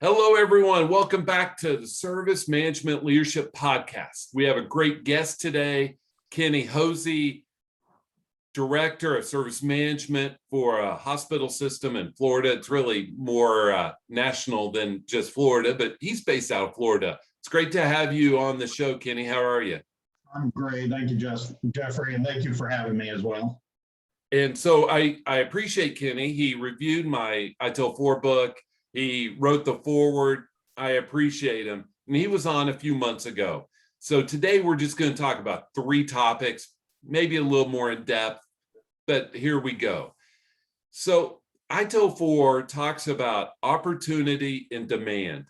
Hello, everyone. Welcome back to the Service Management Leadership Podcast. We have a great guest today, Kenneth Hosey, Director of Service Management for a hospital system in Florida. It's really more national than just Florida, but he's based out of Florida. It's great to have you on the show, Kenny. How are you? I'm great. Thank you, Jeffrey, and thank you for having me as well. And so I appreciate Kenny. He reviewed my Untitled Chapter book. He wrote the foreword. I appreciate him. And he was on a few months ago. So today we're just going to talk about three topics, maybe a little more in depth, but here we go. So Untitled Chapter talks about opportunity and demand.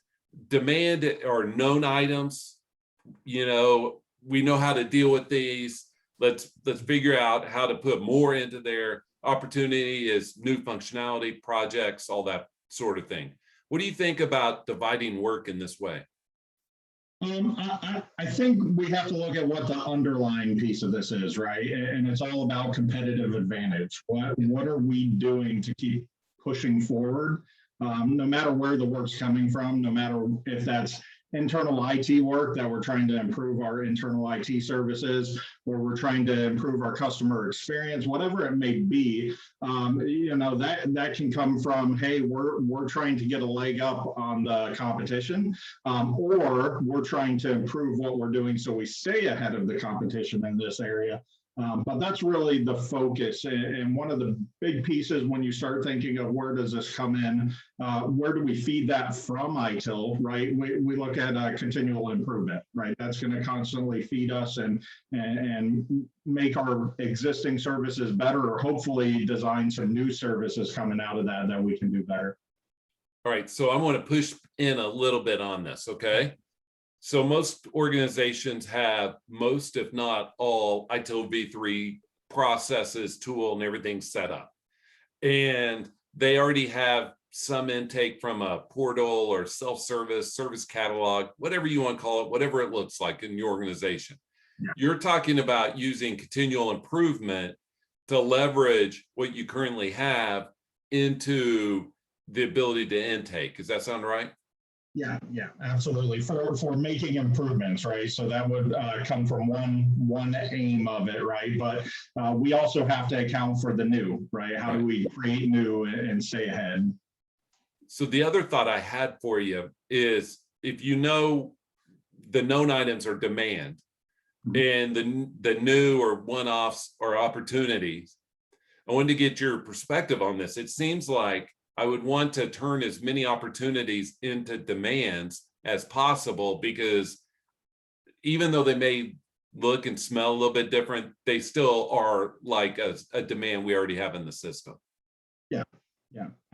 Demand are known items. You know, we know how to deal with these. Let's figure out how to put more into there. Opportunity is new functionality, projects, all that sort of thing. What do you think about dividing work in this way? I think we have to look at what the underlying piece of this is, right? And it's all about competitive advantage. What are we doing to keep pushing forward? No matter where the work's coming from, no matter if that's internal IT work that we're trying to improve our internal IT services, or we're trying to improve our customer experience, whatever it may be, that can come from, hey, we're trying to get a leg up on the competition, or we're trying to improve what we're doing so we stay ahead of the competition in this area. But that's really the focus. And one of the big pieces when you start thinking of where does this come in, where do we feed that from ITIL, right? We look at continual improvement, right? That's going to constantly feed us and make our existing services better, or hopefully design some new services coming out of that we can do better. All right, so I want to push in a little bit on this, okay? So most organizations have most, if not all, ITIL v3 processes, tool, and everything set up. And they already have some intake from a portal or self-service, service catalog, whatever you want to call it, whatever it looks like in your organization. Yeah. You're talking about using continual improvement to leverage what you currently have into the ability to intake. Does that sound right? Yeah, absolutely. For making improvements, right? So that would come from one aim of it, right? But we also have to account for the new, right? How do we create new and stay ahead? So the other thought I had for you is, if you know the known items are demand, and the new or one-offs or opportunities, I wanted to get your perspective on this. It seems like I would want to turn as many opportunities into demands as possible, because even though they may look and smell a little bit different, they still are like a demand we already have in the system. Yeah,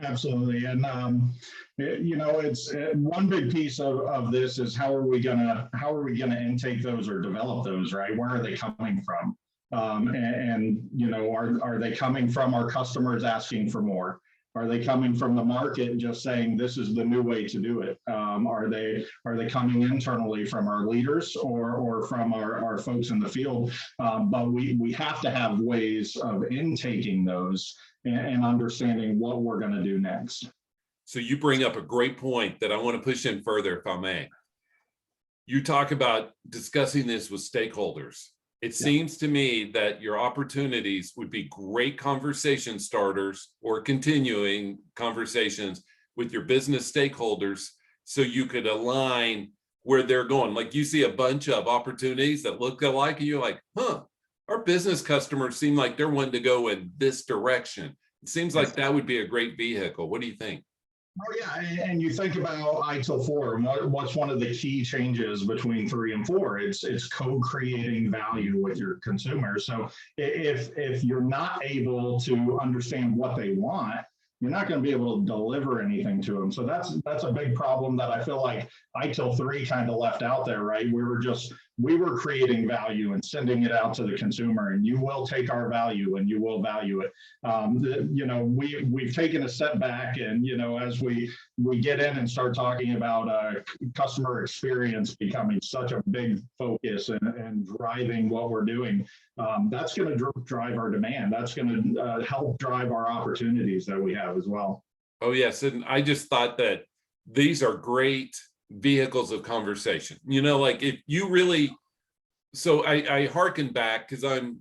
absolutely. And, it's one big piece of this is how are we gonna intake those or develop those, right? Where are they coming from? Are they coming from our customers asking for more? Are they coming from the market just saying this is the new way to do it? Are they coming internally from our leaders or from our folks in the field? But we have to have ways of intaking those and understanding what we're going to do next. So you bring up a great point that I want to push in further, if I may. You talk about discussing this with stakeholders. It seems to me that your opportunities would be great conversation starters or continuing conversations with your business stakeholders, so you could align where they're going. Like, you see a bunch of opportunities that look alike and you're like, our business customers seem like they're wanting to go in this direction. It seems like that would be a great vehicle. What do you think? Oh yeah, and you think about ITIL 4, and what's one of the key changes between 3 and 4? It's co-creating value with your consumers. So if you're not able to understand what they want, you're not going to be able to deliver anything to them. So that's a big problem that I feel like ITIL 3 kind of left out there, right? We were creating value and sending it out to the consumer, and you will take our value and you will value it. We've taken a step back, and as we get in and start talking about customer experience becoming such a big focus and driving what we're doing, that's going to drive our demand. That's going to help drive our opportunities that we have as well. Oh yes, and I just thought that these are great vehicles of conversation. Like if you really, so I hearken back because I'm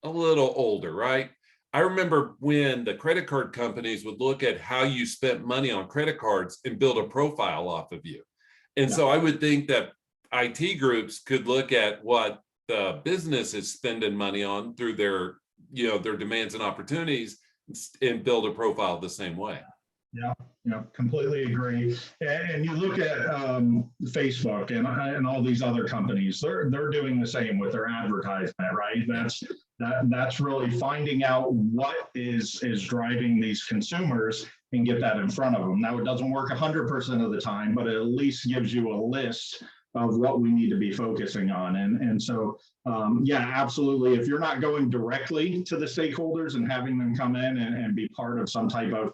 a little older, right? I remember when the credit card companies would look at how you spent money on credit cards and build a profile off of you. And Yeah. so I would think that IT groups could look at what the business is spending money on through their, their demands and opportunities and build a profile the same way. Yeah, completely agree. And you look at Facebook and all these other companies, they're doing the same with their advertisement, right? That's really finding out what is driving these consumers and get that in front of them. Now, it doesn't work 100% of the time, but it at least gives you a list of what we need to be focusing on. And so, yeah, absolutely. If you're not going directly to the stakeholders and having them come in and be part of some type of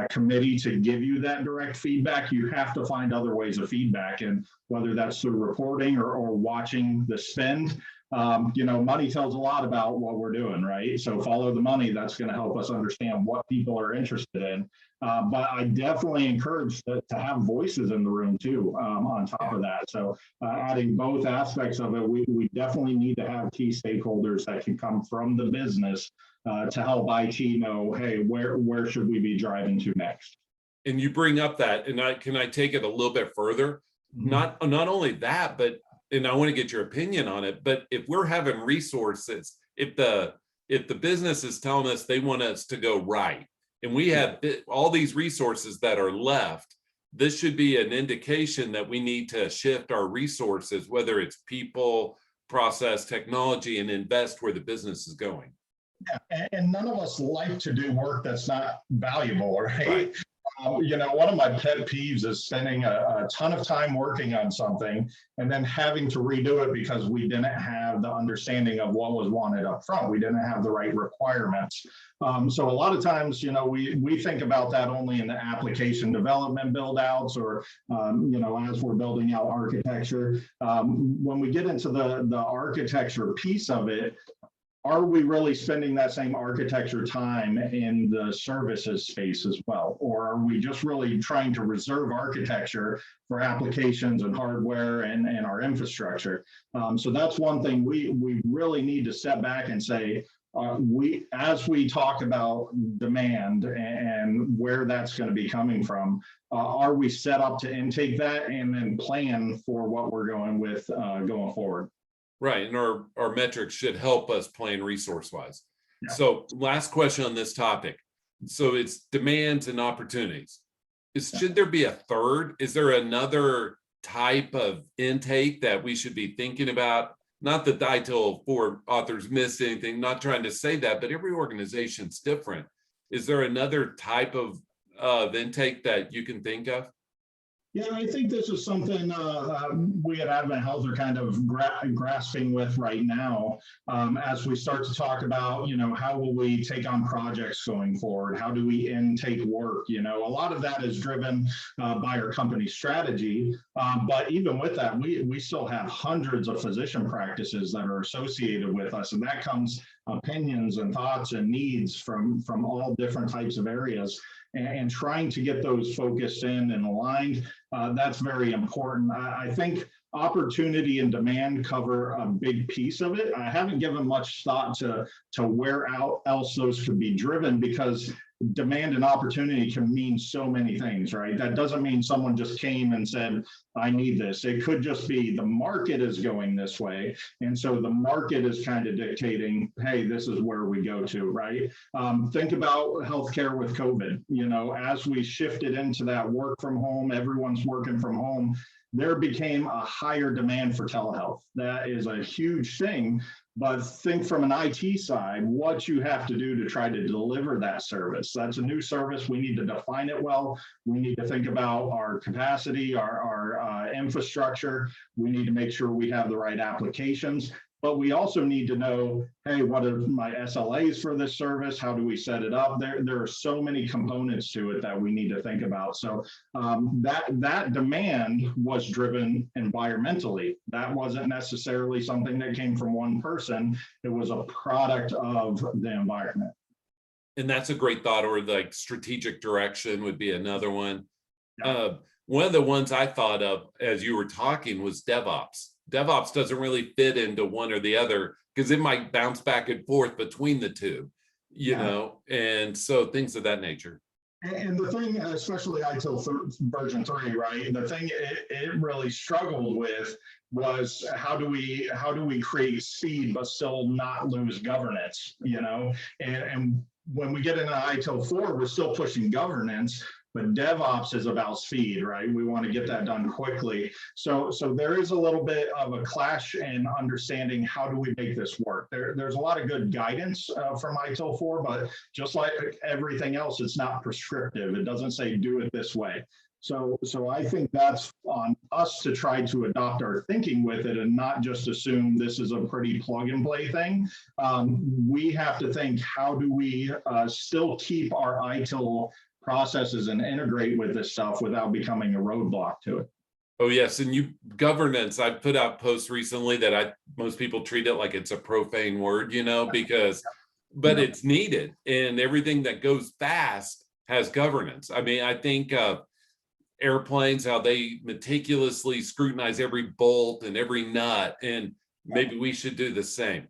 committee to give you that direct feedback, you have to find other ways of feedback. And whether that's through reporting or watching the spend, money tells a lot about what we're doing, right? So follow the money. That's going to help us understand what people are interested in. But I definitely encourage to have voices in the room too, on top of that. So adding both aspects of it, we definitely need to have key stakeholders that can come from the business to help IT know, hey, where should we be driving to next? And you bring up that, and can I take it a little bit further? Not only that, but, and I want to get your opinion on it, but if we're having resources, if the business is telling us they want us to go right, and we have all these resources that are left, this should be an indication that we need to shift our resources, whether it's people, process, technology, and invest where the business is going. Yeah, and none of us like to do work that's not valuable, right? One of my pet peeves is spending a ton of time working on something and then having to redo it because we didn't have the understanding of what was wanted up front. We didn't have the right requirements. So a lot of times, we think about that only in the application development build outs or, as we're building out architecture. When we get into the architecture piece of it, are we really spending that same architecture time in the services space as well? Or are we just really trying to reserve architecture for applications and hardware and our infrastructure? So that's one thing we really need to step back and say, as we talk about demand and where that's going to be coming from, are we set up to intake that and then plan for what we're going with going forward? Right, and our metrics should help us plan resource-wise. Yeah. So last question on this topic. So it's demands and opportunities. Should there be a third? Is there another type of intake that we should be thinking about? Not that the ITIL 4 authors missed anything, not trying to say that, but every organization's different. Is there another type of intake that you can think of? Yeah, I think this is something we at Advent Health are kind of grasping with right now as we start to talk about, how will we take on projects going forward? How do we intake work? A lot of that is driven by our company strategy. But even with that, we still have hundreds of physician practices that are associated with us. And that comes opinions and thoughts and needs from all different types of areas. And trying to get those focused in and aligned, that's very important. I think opportunity and demand cover a big piece of it. I haven't given much thought to where else those could be driven, because demand and opportunity can mean so many things, right? That doesn't mean someone just came and said, I need this. It could just be the market is going this way. And so the market is kind of dictating, hey, this is where we go to, right? Think about healthcare with COVID. As we shifted into that work from home, everyone's working from home, there became a higher demand for telehealth. That is a huge thing. But think from an IT side, what you have to do to try to deliver that service. That's a new service. We need to define it well. We need to think about our capacity, our infrastructure. We need to make sure we have the right applications. But we also need to know, hey, what are my SLAs for this service? How do we set it up? There are so many components to it that we need to think about. So that demand was driven environmentally. That wasn't necessarily something that came from one person. It was a product of the environment. And that's a great thought, or like strategic direction would be another one. Yeah. One of the ones I thought of as you were talking was DevOps. DevOps doesn't really fit into one or the other because it might bounce back and forth between the two, Yeah. and so things of that nature. And the thing, especially ITIL version 3, right? The thing it really struggled with was how do we create speed but still not lose governance, And when we get into ITIL 4, we're still pushing governance, but DevOps is about speed, right? We want to get that done quickly. So there is a little bit of a clash in understanding how do we make this work. There's a lot of good guidance from ITIL 4, but just like everything else, it's not prescriptive. It doesn't say do it this way. So I think that's on us to try to adopt our thinking with it and not just assume this is a pretty plug and play thing. We have to think, how do we still keep our ITIL processes and integrate with this stuff without becoming a roadblock to it? Oh yes, and governance. I've put out posts recently that most people treat it like it's a profane word, but it's needed, and everything that goes fast has governance. I mean, I think airplanes, how they meticulously scrutinize every bolt and every nut, and maybe we should do the same.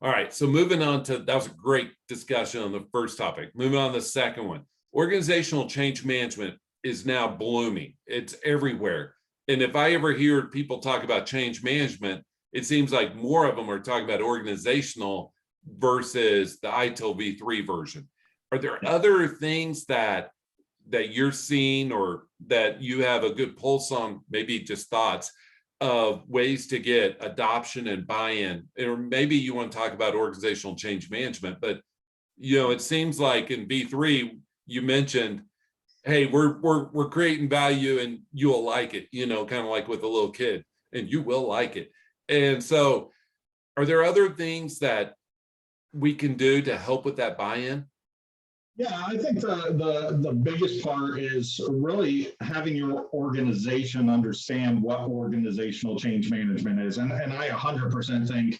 All right, so moving on that was a great discussion on the first topic. Moving on to the second one. Organizational change management is now blooming. It's everywhere. And if I ever hear people talk about change management, it seems like more of them are talking about organizational versus the ITIL v3 version. Are there other things that you're seeing or that you have a good pulse on, maybe just thoughts of ways to get adoption and buy-in? Or maybe you want to talk about organizational change management, but it seems like in v3, you mentioned, hey, we're creating value and you'll like it, kind of like with a little kid, and you will like it. And so are there other things that we can do to help with that buy-in? Yeah, I think the biggest part is really having your organization understand what organizational change management is. And I 100% think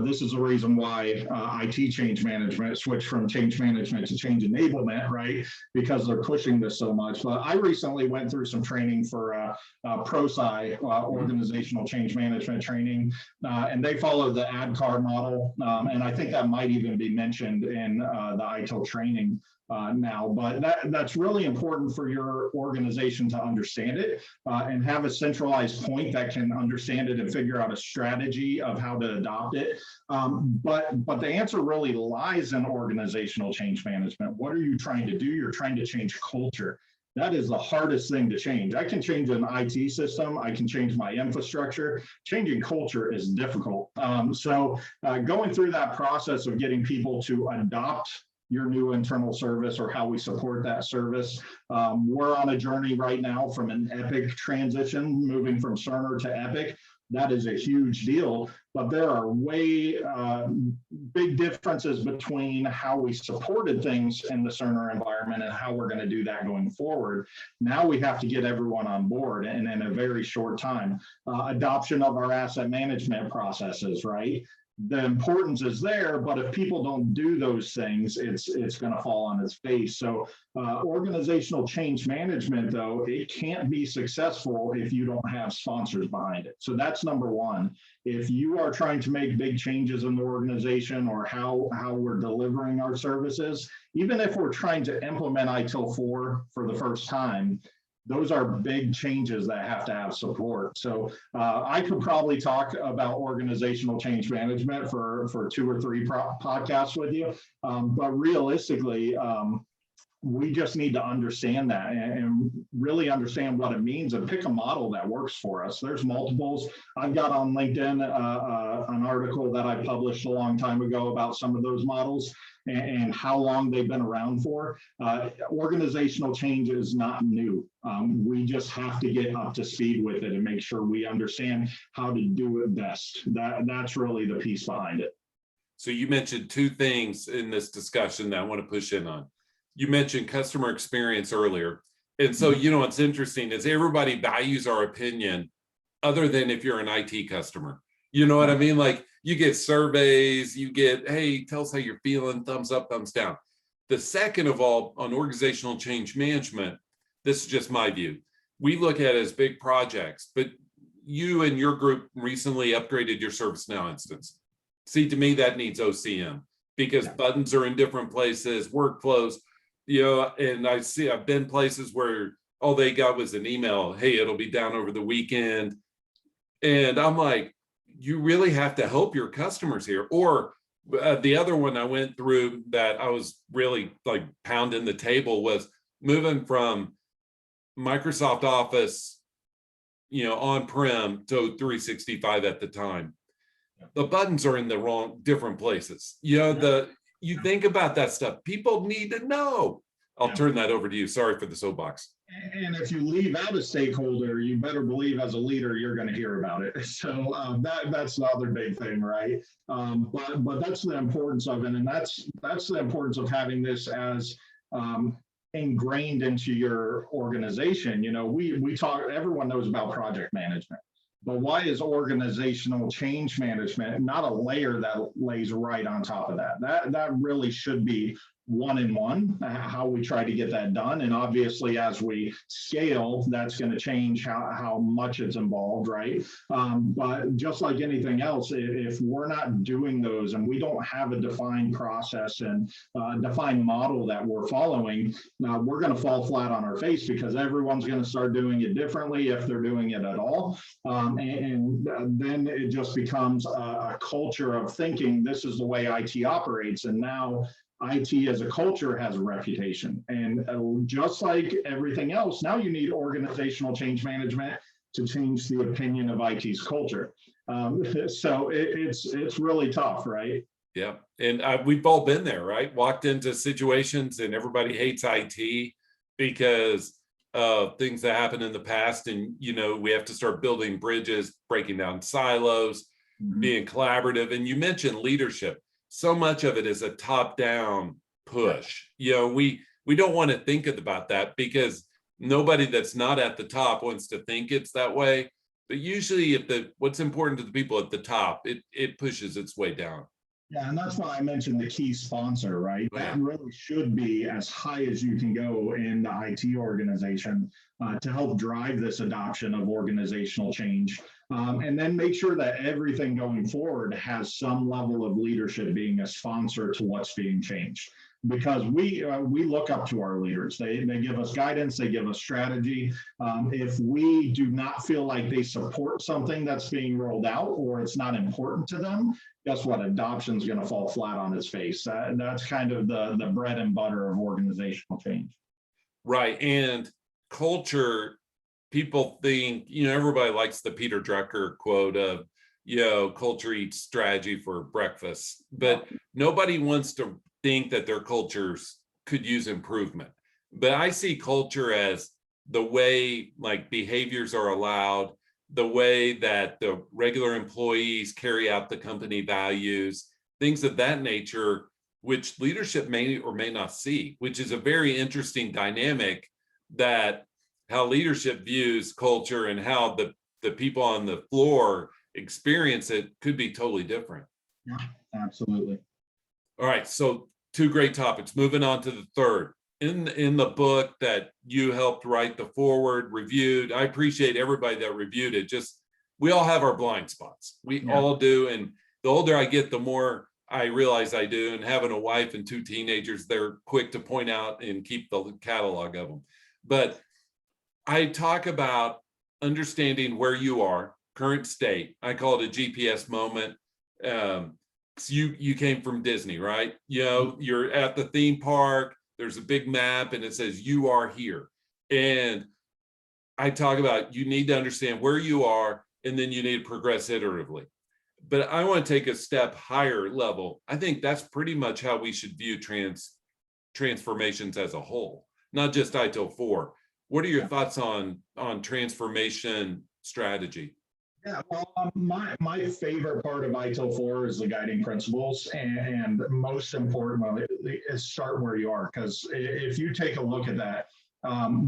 this is the reason why IT change management switched from change management to change enablement, right? Because they're pushing this so much. But I recently went through some training for ProSci, organizational change management training, and they follow the ADKAR model. And I think that might even be mentioned in the ITIL training now, but that's really important for your organization to understand it and have a centralized point that can understand it and figure out a strategy of how to adopt it. But the answer really lies in organizational change management. What are you trying to do? You're trying to change culture. That is the hardest thing to change. I can change an IT system. I can change my infrastructure. Changing culture is difficult. So going through that process of getting people to adopt your new internal service or how we support that service. We're on a journey right now from an Epic transition, moving from Cerner to Epic. That is a huge deal, but there are way big differences between how we supported things in the Cerner environment and how we're going to do that going forward. Now we have to get everyone on board, and in a very short time. Adoption of our asset management processes, right? The importance is there, but if people don't do those things, it's going to fall on its face. So organizational change management, though, it can't be successful if you don't have sponsors behind it. So that's number one. If you are trying to make big changes in the organization or how we're delivering our services, even if we're trying to implement ITIL 4 for the first time, those are big changes that have to have support. So I could probably talk about organizational change management for 2 or 3 podcasts with you. But realistically, we just need to understand that and really understand what it means and pick a model that works for us. There's multiples. I've got on LinkedIn an article that I published a long time ago about some of those models and how long they've been around for. Organizational change is not new. We just have to get up to speed with it and make sure we understand how to do it best. That's really the piece behind it. So you mentioned 2 things in this discussion that I want to push in on. You mentioned customer experience earlier. And so, what's interesting is everybody values our opinion other than if you're an IT customer. You know what I mean? Like you get surveys, you get, hey, tell us how you're feeling, thumbs up, thumbs down. The second of all, on organizational change management, this is just my view. we look at it as big projects, but you and your group recently upgraded your ServiceNow instance. See, to me, that needs OCM because buttons are in different places, workflows, and I've been places where all they got was an email, hey, it'll be down over the weekend. And I'm like, you really have to help your customers here. Or the other one I went through that I was really like pounding the table was moving from Microsoft Office, on-prem to 365 at the time. The buttons are in the different places. You think about that stuff. People need to know. I'll turn that over to you. Sorry for the soapbox. And if you leave out a stakeholder, you better believe as a leader, you're going to hear about it. So that's the other big thing, right? But that's the importance of it. And that's the importance of having this as ingrained into your organization. We talk, everyone knows about project management. But why is organizational change management not a layer that lays right on top of that? That really should be one-in-one, how we try to get that done. And obviously, as we scale, that's going to change how much it's involved, right? But just like anything else, if we're not doing those and we don't have a defined process and defined model that we're following, we're going to fall flat on our face because everyone's going to start doing it differently if they're doing it at all. And then it just becomes a culture of thinking this is the way IT operates. And now IT as a culture has a reputation. And just like everything else, now you need organizational change management to change the opinion of IT's culture. So it's really tough, right? Yeah. And we've all been there, right? Walked into situations and everybody hates IT because of things that happened in the past. And, we have to start building bridges, breaking down silos, being collaborative. And you mentioned leadership. So much of it is a top-down push. We don't want to think about that because nobody that's not at the top wants to think it's that way. But usually what's important to the people at the top, it pushes its way down. Yeah, and that's why I mentioned the key sponsor, right? That really should be as high as you can go in the IT organization to help drive this adoption of organizational change. And then make sure that everything going forward has some level of leadership being a sponsor to what's being changed. Because we look up to our leaders. They give us guidance, they give us strategy. If we do not feel like they support something that's being rolled out or it's not important to them, guess what? Adoption is going to fall flat on its face. That's kind of the bread and butter of organizational change. Right. And culture, people think, everybody likes the Peter Drucker quote of, culture eats strategy for breakfast, but nobody wants to think that their cultures could use improvement. But I see culture as the way like behaviors are allowed, the way that the regular employees carry out the company values, things of that nature, which leadership may or may not see, which is a very interesting dynamic that how leadership views culture and how the people on the floor experience it could be totally different. Yeah, absolutely. All right, so 2 great topics. Moving on to the third. In the book that you helped write the foreword, reviewed, I appreciate everybody that reviewed it. Just, we all have our blind spots. We all do. And the older I get, the more I realize I do. And having a wife and 2 teenagers, they're quick to point out and keep the catalog of them. But I talk about understanding where you are, current state. I call it a GPS moment. You came from Disney, right? You're at the theme park, there's a big map and it says you are here. And I talk about you need to understand where you are and then you need to progress iteratively. But I want to take a step higher level. I think that's pretty much how we should view transformations as a whole, not just ITIL 4. What are your thoughts on transformation strategy? Yeah, well, my favorite part of ITIL 4 is the guiding principles, and most importantly is start where you are. Because if you take a look at that,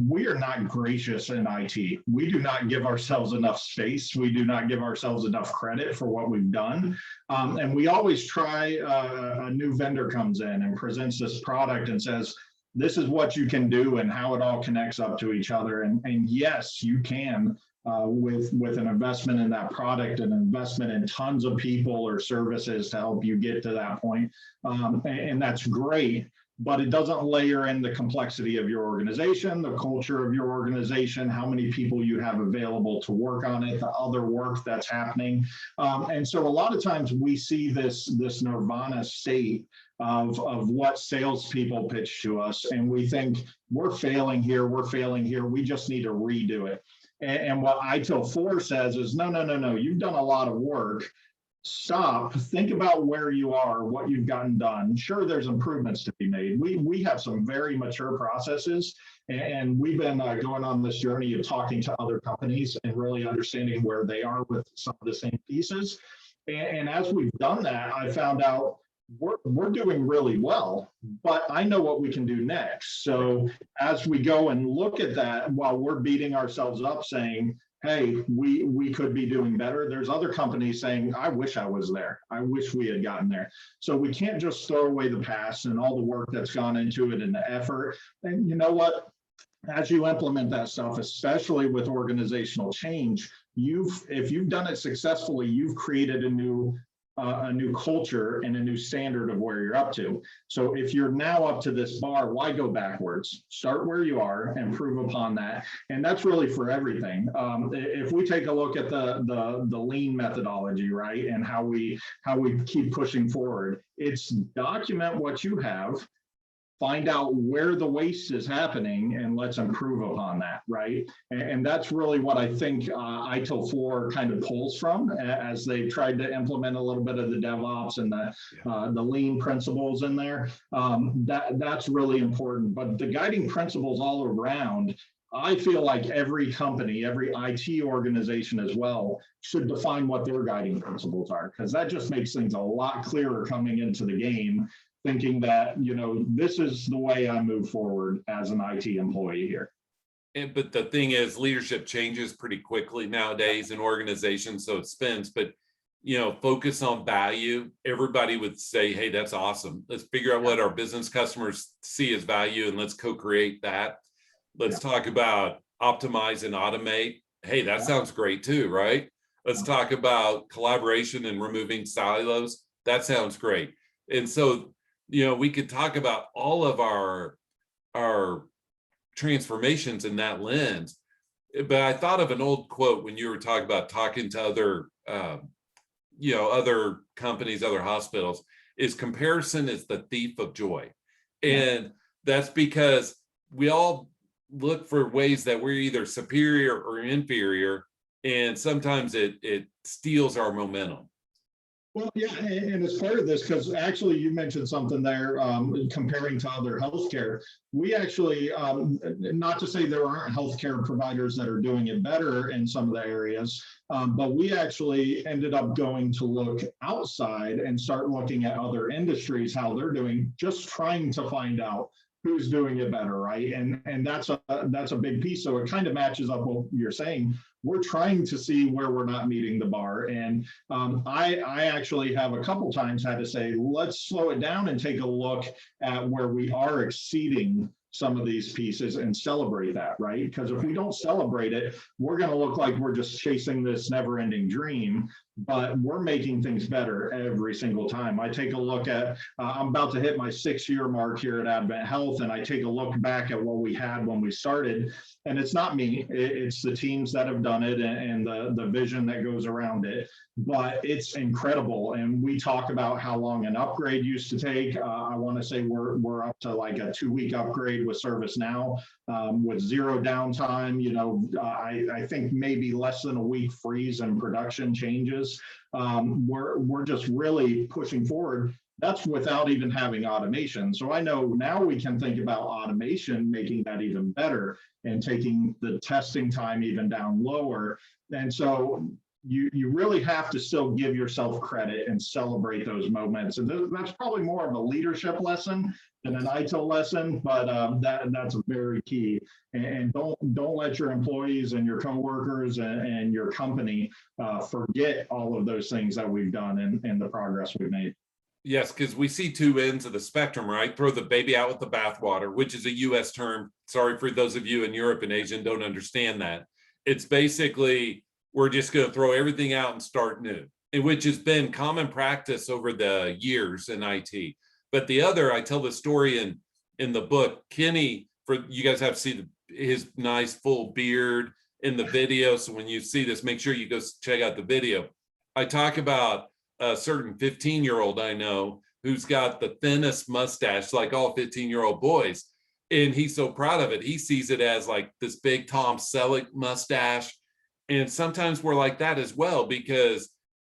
we are not gracious in IT. We do not give ourselves enough space. We do not give ourselves enough credit for what we've done. And we always try, a new vendor comes in and presents this product and says, this is what you can do and how it all connects up to each other. And yes, you can, with an investment in that product, an investment in tons of people or services to help you get to that point. And that's great, but it doesn't layer in the complexity of your organization, the culture of your organization, how many people you have available to work on it, the other work that's happening. And so a lot of times we see this nirvana state of what salespeople pitch to us, and we think we're failing here, we just need to redo it. And what ITIL 4 says is, no, you've done a lot of work. Stop, think about where you are, what you've gotten done. Sure, there's improvements to be made. We have some very mature processes, and we've been going on this journey of talking to other companies and really understanding where they are with some of the same pieces. And as we've done that, I found out we're doing really well, but I know what we can do next. So as we go and look at that, while we're beating ourselves up saying, hey, we could be doing better, there's other companies saying, I wish I was there. I wish we had gotten there. So we can't just throw away the past and all the work that's gone into it and the effort. And you know what? As you implement that stuff, especially with organizational change, if you've done it successfully, you've created a new culture and a new standard of where you're up to. So if you're now up to this bar, why go backwards? Start where you are, improve upon that. And that's really for everything. If we take a look at the lean methodology, right, and how we keep pushing forward, it's document what you have, find out where the waste is happening, and let's improve upon that, right? And that's really what I think ITIL 4 kind of pulls from as they've tried to implement a little bit of the Devops and the lean principles in there. That's really important. But the guiding principles all around, I feel like every company, every IT organization as well, should define what their guiding principles are, because that just makes things a lot clearer coming into the game, thinking that, this is the way I move forward as an IT employee here. But the thing is, leadership changes pretty quickly nowadays in organizations, so it spins. But focus on value. Everybody would say, hey, that's awesome. Let's figure out what our business customers see as value, and let's co-create that. Let's talk about optimize and automate. Hey, that sounds great too, right? Let's talk about collaboration and removing silos. That sounds great. And so, we could talk about all of our transformations in that lens. But I thought of an old quote when you were talking about talking to other, other companies, other hospitals, is comparison is the thief of joy. And that's because we all look for ways that we're either superior or inferior, and sometimes it steals our momentum. Well, yeah, and as part of this, because actually you mentioned something there, comparing to other healthcare, we actually, not to say there aren't healthcare providers that are doing it better in some of the areas, but we actually ended up going to look outside and start looking at other industries, how they're doing, just trying to find out who's doing it better, right? And that's a big piece. So it kind of matches up what you're saying. We're trying to see where we're not meeting the bar. And I actually have a couple times had to say, let's slow it down and take a look at where we are exceeding some of these pieces and celebrate that, right? Because if we don't celebrate it, we're going to look like we're just chasing this never-ending dream, but we're making things better every single time. I take a look at, I'm about to hit my 6-year mark here at Advent Health, and I take a look back at what we had when we started, and it's not me, it's the teams that have done it and the vision that goes around it, but it's incredible. And we talk about how long an upgrade used to take. I want to say we're up to like a 2-week upgrade with ServiceNow, with 0 downtime. I think maybe less than a week freeze and production changes. We're just really pushing forward. That's without even having automation. So I know now we can think about automation, making that even better and taking the testing time even down lower. And so you really have to still give yourself credit and celebrate those moments. And that's probably more of a leadership lesson than an ITIL lesson, but that's very key. And don't let your employees and your coworkers and your company forget all of those things that we've done and the progress we've made. Yes, because we see two ends of the spectrum, right? Throw the baby out with the bathwater, which is a US term. Sorry for those of you in Europe and Asia and don't understand that. It's basically, we're just going to throw everything out and start new, and which has been common practice over the years in IT. But the other, I tell the story in the book, Kenny, for you guys have to see his nice full beard in the video. So when you see this, make sure you go check out the video. I talk about a certain 15-year-old I know who's got the thinnest mustache, like all 15-year-old boys. And he's so proud of it. He sees it as like this big Tom Selleck mustache. And sometimes we're like that as well, because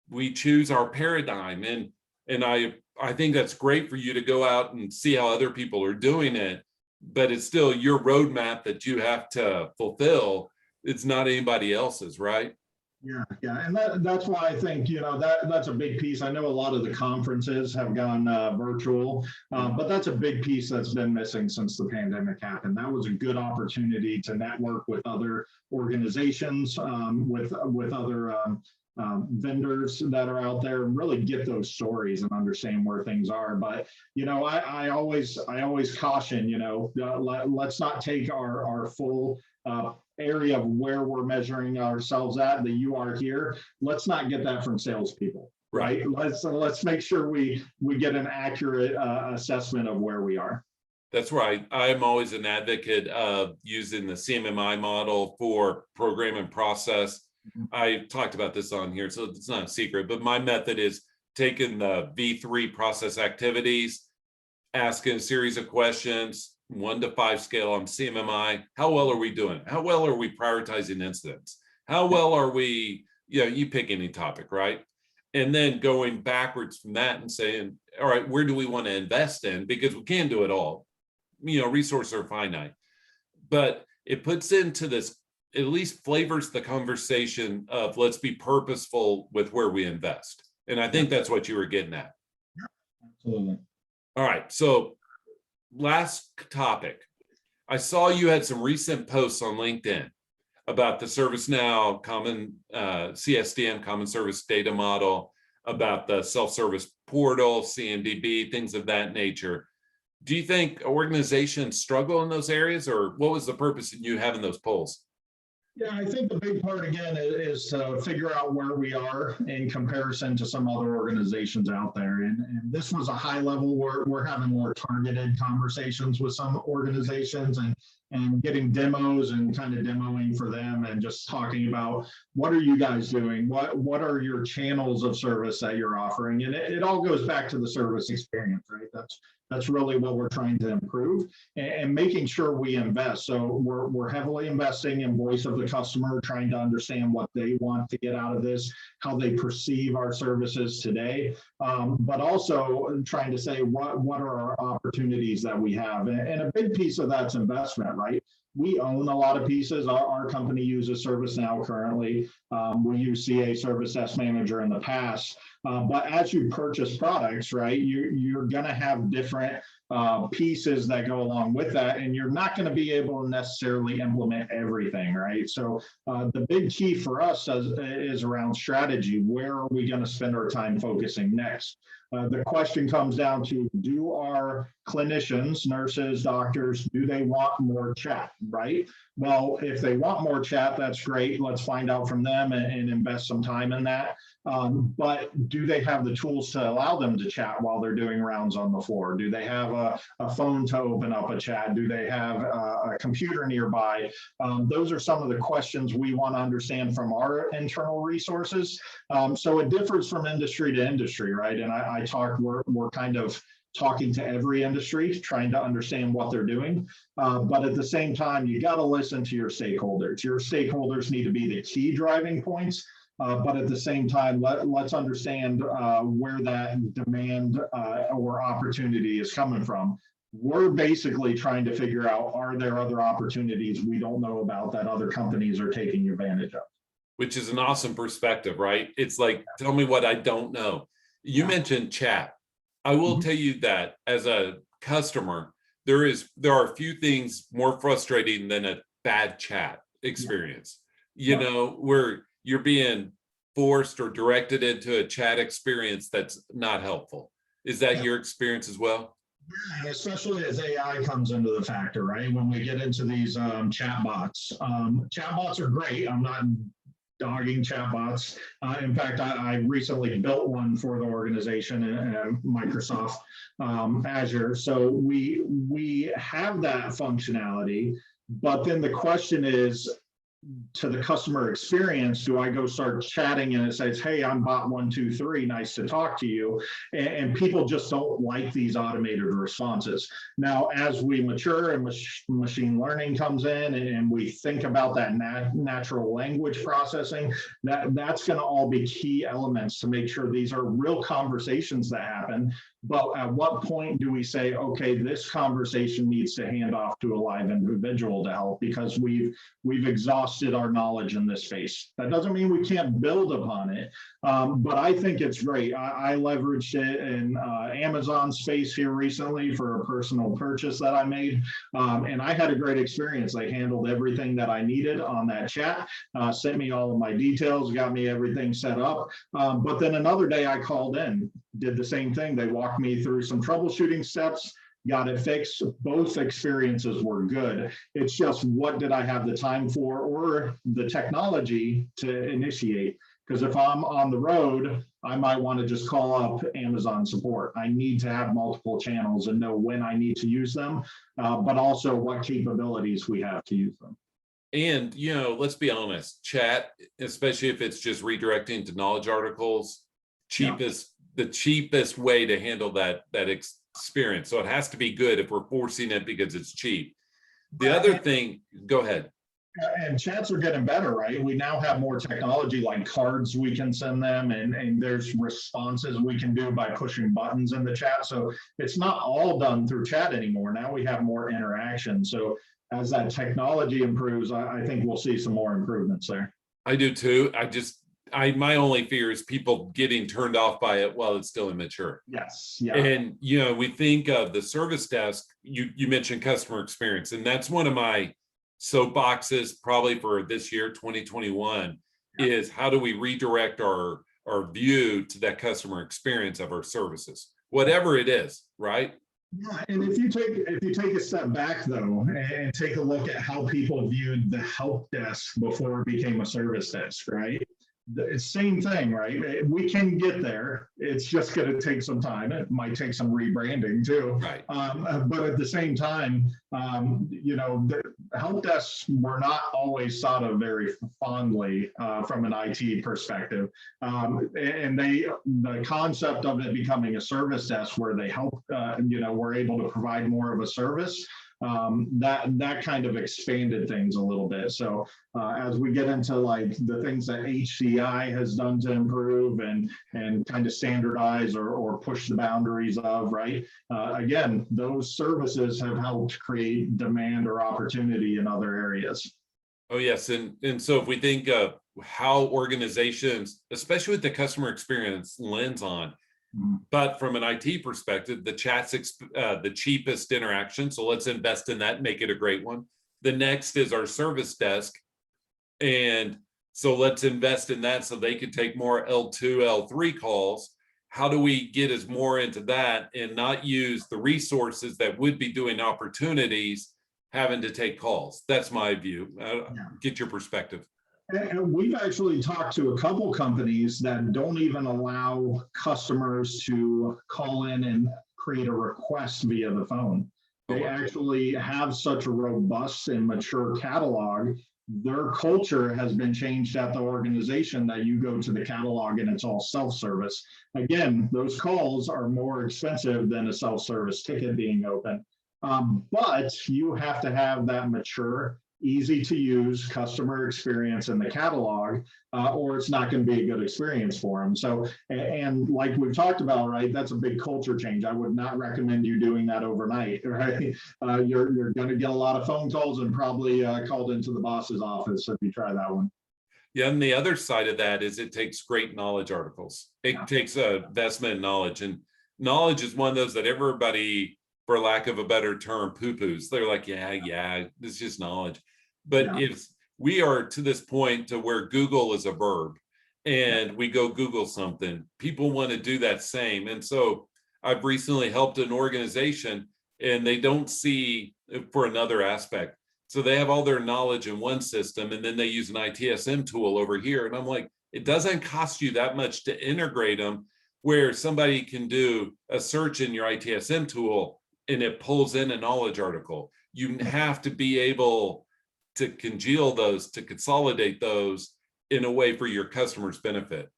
we choose our paradigm. And I think that's great for you to go out and see how other people are doing it, but it's still your roadmap that you have to fulfill. It's not anybody else's, right? Yeah, and that's why I think that's a big piece. I know a lot of the conferences have gone virtual, but that's a big piece that's been missing since the pandemic happened. That was a good opportunity to network with other organizations, with other vendors that are out there, and really get those stories and understand where things are. But I always caution, let's not take our full area of where we're measuring ourselves at, that you are here. Let's not get that from salespeople, right? Let's make sure we get an accurate assessment of where we are. That's right. I'm always an advocate of using the CMMI model for program and process. I talked about this on here, so it's not a secret, but my method is taking the V3 process activities, asking a series of questions, 1 to 5 scale on CMMI. How well are we doing? How well are we prioritizing incidents? How well are we, you pick any topic, right? And then going backwards from that and saying, all right, where do we want to invest in? Because we can't do it all. Resources are finite, but it puts into this, at least flavors the conversation of let's be purposeful with where we invest. And I think that's what you were getting at. Absolutely. All right. So last topic. I saw you had some recent posts on LinkedIn about the ServiceNow common CSDM, common service data model, about the self-service portal, CMDB, things of that nature. Do you think organizations struggle in those areas, or what was the purpose in you having those polls? Yeah, I think the big part again is to figure out where we are in comparison to some other organizations out there. And this was a high level. We're having more targeted conversations with some organizations and getting demos and kind of demoing for them and just talking about what are you guys doing? What are your channels of service that you're offering? And it all goes back to the service experience, right? That's really what we're trying to improve and making sure we invest. So we're heavily investing in voice of the customer, trying to understand what they want to get out of this, how they perceive our services today, but also trying to say what are our opportunities that we have. And a big piece of that's investment, right? We own a lot of pieces. Our company uses ServiceNow currently. We use CA Service Desk Manager in the past. But as you purchase products, right, you're going to have different pieces that go along with that, and you're not going to be able to necessarily implement everything, right? So the big key for us is around strategy. Where are we going to spend our time focusing next? The question comes down to, do our clinicians, nurses, doctors, do they want more chat, right? Well, if they want more chat, that's great. Let's find out from them and invest some time in that. But do they have the tools to allow them to chat while they're doing rounds on the floor? Do they have a phone to open up a chat? Do they have a computer nearby? Those are some of the questions we want to understand from our internal resources. So it differs from industry to industry, right? And we're kind of talking to every industry, trying to understand what they're doing. But at the same time, you got to listen to your stakeholders. Your stakeholders need to be the key driving points. But at the same time, let's understand where that demand or opportunity is coming from. We're basically trying to figure out, are there other opportunities we don't know about that other companies are taking advantage of? Which is an awesome perspective, right? It's like, tell me what I don't know. You mentioned chat. I will tell you that as a customer, there are a few things more frustrating than a bad chat experience. Where you're being forced or directed into a chat experience that's not helpful. Is that your experience as well? And especially as AI comes into the factor, right? When we get into these chatbots, chatbots are great. I'm not dogging chatbots. In fact, I recently built one for the organization in Microsoft Azure. So we have that functionality, but then the question is, to the customer experience, do I go start chatting and it says, hey, I'm bot123, nice to talk to you. And people just don't like these automated responses. Now, as we mature and machine learning comes in and we think about that natural language processing, that's going to all be key elements to make sure these are real conversations that happen. But at what point do we say, okay, this conversation needs to hand off to a live individual to help because we've exhausted our knowledge in this space? That doesn't mean we can't build upon it, but I think it's great. I leveraged it in Amazon space here recently for a personal purchase that I made, and I had a great experience. They handled everything that I needed on that chat, sent me all of my details, got me everything set up. But then another day I called in, did the same thing. They walked me through some troubleshooting steps, got it fixed. Both experiences were good. It's just, what did I have the time for or the technology to initiate? Because if I'm on the road, I might want to just call up Amazon support. I need to have multiple channels and know when I need to use them, but also what capabilities we have to use them. And, let's be honest, chat, especially if it's just redirecting to knowledge articles, the cheapest way to handle that experience. So it has to be good if we're forcing it because it's cheap. The other thing, go ahead. And chats are getting better, right? We now have more technology like cards we can send them, and there's responses we can do by pushing buttons in the chat. So it's not all done through chat anymore. Now we have more interaction. So as that technology improves, I think we'll see some more improvements there. I do too. My only fear is people getting turned off by it while it's still immature. Yes. Yeah. And, we think of the service desk, you mentioned customer experience, and that's one of my soapboxes probably for this year, 2021, is how do we redirect our view to that customer experience of our services, whatever it is, right? Yeah, and if you take a step back though, and take a look at how people viewed the help desk before it became a service desk, right? The same thing, right? We can get there. It's just going to take some time. It might take some rebranding too. Right. But at the same time, the help desks were not always thought of very fondly from an IT perspective. And the concept of it becoming a service desk where they help, we're able to provide more of a service. That kind of expanded things a little bit. So as we get into like the things that HCI has done to improve and kind of standardize or push the boundaries of, right? Again, those services have helped create demand or opportunity in other areas. Oh yes, and so if we think of how organizations, especially with the customer experience lens on, but from an IT perspective, the chat's the cheapest interaction. So let's invest in that, make it a great one. The next is our service desk. And so let's invest in that so they can take more L2, L3 calls. How do we get us more into that and not use the resources that would be doing opportunities having to take calls? That's my view. Get your perspective. And we've actually talked to a couple companies that don't even allow customers to call in and create a request via the phone. They actually have such a robust and mature catalog. Their culture has been changed at the organization that you go to the catalog and it's all self-service. Again, those calls are more expensive than a self-service ticket being open. But you have to have that mature, easy to use customer experience in the catalog, or it's not going to be a good experience for them. So, and like we've talked about, right, that's a big culture change. I would not recommend you doing that overnight, right? You're going to get a lot of phone calls and probably called into the boss's office if you try that one. Yeah, and the other side of that is it takes great knowledge articles. It takes a investment in knowledge, and knowledge is one of those that everybody, for lack of a better term, poo-poos. They're like, yeah, it's just knowledge. But if we are to this point to where Google is a verb and we go Google something, people want to do that same. And so I've recently helped an organization and they don't see for another aspect. So they have all their knowledge in one system and then they use an ITSM tool over here. And I'm like, it doesn't cost you that much to integrate them, where somebody can do a search in your ITSM tool and it pulls in a knowledge article. You have to be able to congeal those, to consolidate those in a way for your customers' benefit.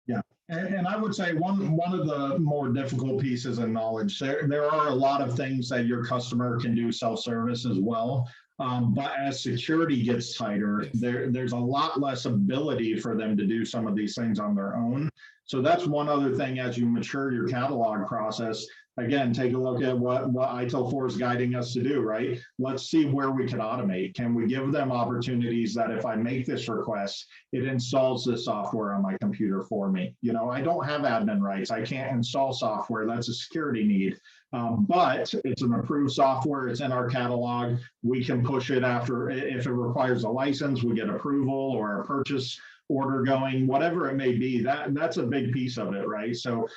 Yeah, and I would say one of the more difficult pieces of knowledge, there are a lot of things that your customer can do self-service as well. But as security gets tighter, Yes. there's a lot less ability for them to do some of these things on their own. So that's one other thing as you mature your catalog process. Again, take a look at what ITIL 4 is guiding us to do, right? Let's see where we can automate. Can we give them opportunities that if I make this request, it installs this software on my computer for me? You know, I don't have admin rights. I can't install software. That's a security need. But it's an approved software. It's in our catalog. We can push it after, if it requires a license, we get approval or a purchase order going, whatever it may be. That's a big piece of it, right? So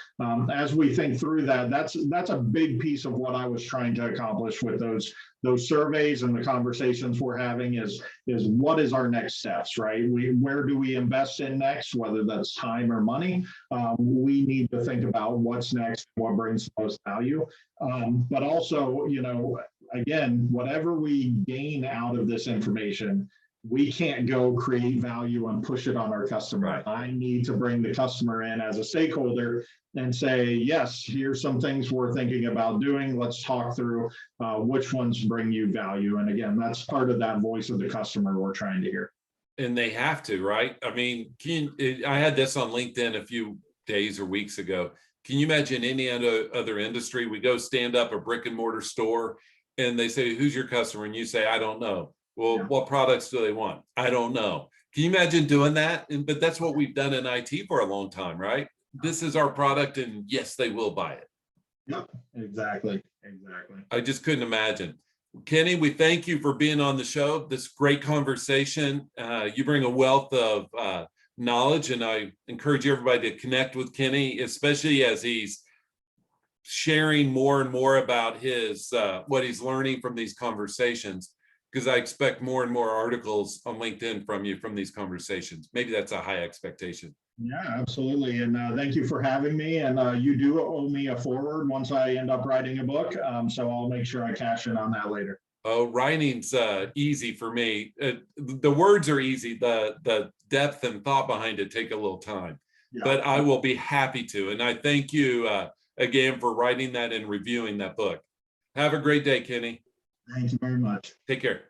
as we think through that, that's a big piece of what I was trying to accomplish with those surveys and the conversations we're having is what is our next steps, right? Where do we invest in next, whether that's time or money? We need to think about what's next, what brings the most value. But also, you know, again, whatever we gain out of this information, we can't go create value and push it on our customer. Right. I need to bring the customer in as a stakeholder and say, yes, here's some things we're thinking about doing. Let's talk through which ones bring you value. And again, that's part of that voice of the customer we're trying to hear. And they have to, right? I mean, I had this on LinkedIn a few days or weeks ago. Can you imagine any other industry? We go stand up a brick and mortar store and they say, who's your customer? And you say, I don't know. Well, yeah. What products do they want? I don't know. Can you imagine doing that? But that's what we've done in IT for a long time, right? This is our product and yes, they will buy it. Yep, exactly. I just couldn't imagine. Kenny, we thank you for being on the show. This great conversation. You bring a wealth of knowledge, and I encourage everybody to connect with Kenny, especially as he's sharing more and more about his what he's learning from these conversations, because I expect more and more articles on LinkedIn from you from these conversations. Maybe that's a high expectation. Yeah, absolutely. And thank you for having me. And you do owe me a foreword once I end up writing a book. So I'll make sure I cash in on that later. Oh, writing's easy for me. The words are easy. The depth and thought behind it take a little time, yeah. But I will be happy to. And I thank you again for writing that and reviewing that book. Have a great day, Kenny. Thank you very much. Take care.